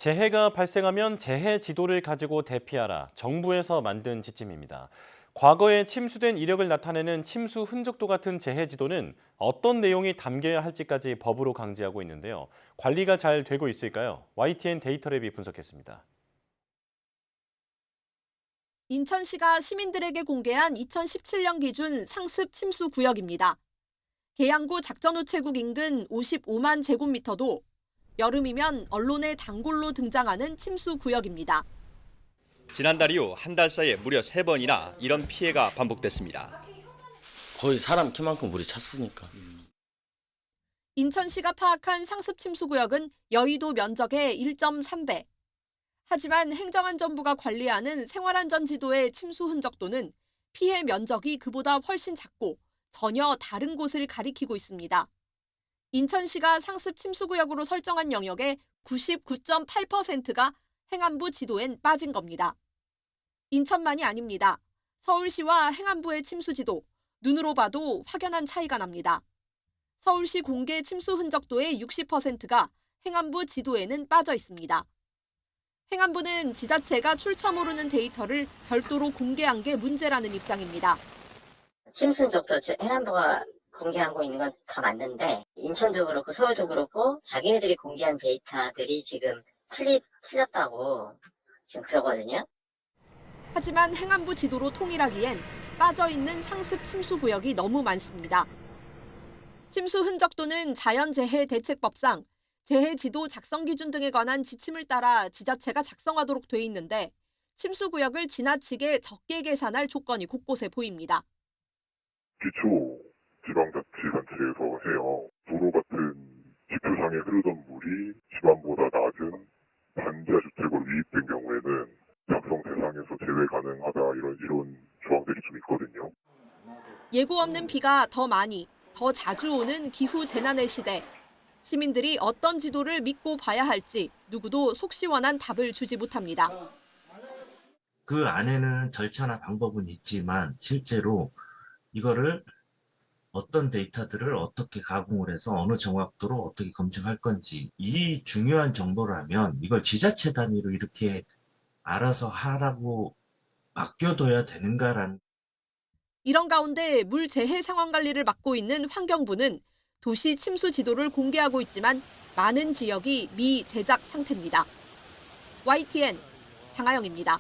재해가 발생하면 재해 지도를 가지고 대피하라. 정부에서 만든 지침입니다. 과거에 침수된 이력을 나타내는 침수 흔적도 같은 재해 지도는 어떤 내용이 담겨야 할지까지 법으로 강제하고 있는데요. 관리가 잘 되고 있을까요? YTN 데이터랩이 분석했습니다. 인천시가 시민들에게 공개한 2017년 기준 상습 침수 구역입니다. 계양구 작전우체국 인근 55만 제곱미터도 여름이면 언론의 단골로 등장하는 침수 구역입니다. 지난달 이후 한 달 사이에 무려 3번이나 이런 피해가 반복됐습니다. 거의 사람 키만큼 물이 찼으니까. 인천시가 파악한 상습 침수 구역은 여의도 면적의 1.3배. 하지만 행정안전부가 관리하는 생활안전지도의 침수 흔적도는 피해 면적이 그보다 훨씬 작고 전혀 다른 곳을 가리키고 있습니다. 인천시가 상습 침수구역으로 설정한 영역의 99.8%가 행안부 지도엔 빠진 겁니다. 인천만이 아닙니다. 서울시와 행안부의 침수지도, 눈으로 봐도 확연한 차이가 납니다. 서울시 공개 침수 흔적도의 60%가 행안부 지도에는 빠져 있습니다. 행안부는 지자체가 출처 모르는 데이터를 별도로 공개한 게 문제라는 입장입니다. 침수 흔적도 행안부가 공개하고 있는 건 다 맞는데 인천도 그렇고 서울도 그렇고 자기네들이 공개한 데이터들이 지금 틀렸다고 지금 그러거든요. 하지만 행안부 지도로 통일하기엔 빠져있는 상습 침수 구역이 너무 많습니다. 침수 흔적도는 자연재해 대책법상 재해지도 작성 기준 등에 관한 지침을 따라 지자체가 작성하도록 돼 있는데 침수 구역을 지나치게 적게 계산할 조건이 곳곳에 보입니다. 기초 지방자치단체에서 해요. 도로 같은 지표상에 흐르던 물이 집안보다 낮은 반지하 주택으로 유입된 경우에는 작성 대상에서 제외 가능하다 이런 조항들이 좀 있거든요. 예고 없는 비가 더 많이, 더 자주 오는 기후 재난의 시대. 시민들이 어떤 지도를 믿고 봐야 할지 누구도 속 시원한 답을 주지 못합니다. 그 안에는 절차나 방법은 있지만 실제로 이거를 어떤 데이터들을 어떻게 가공을 해서 어느 정확도로 어떻게 검증할 건지 이 중요한 정보라면 이걸 지자체 단위로 이렇게 알아서 하라고 맡겨둬야 되는가라는. 이런 가운데 물 재해 상황 관리를 맡고 있는 환경부는 도시 침수 지도를 공개하고 있지만 많은 지역이 미제작 상태입니다. YTN 장하영입니다.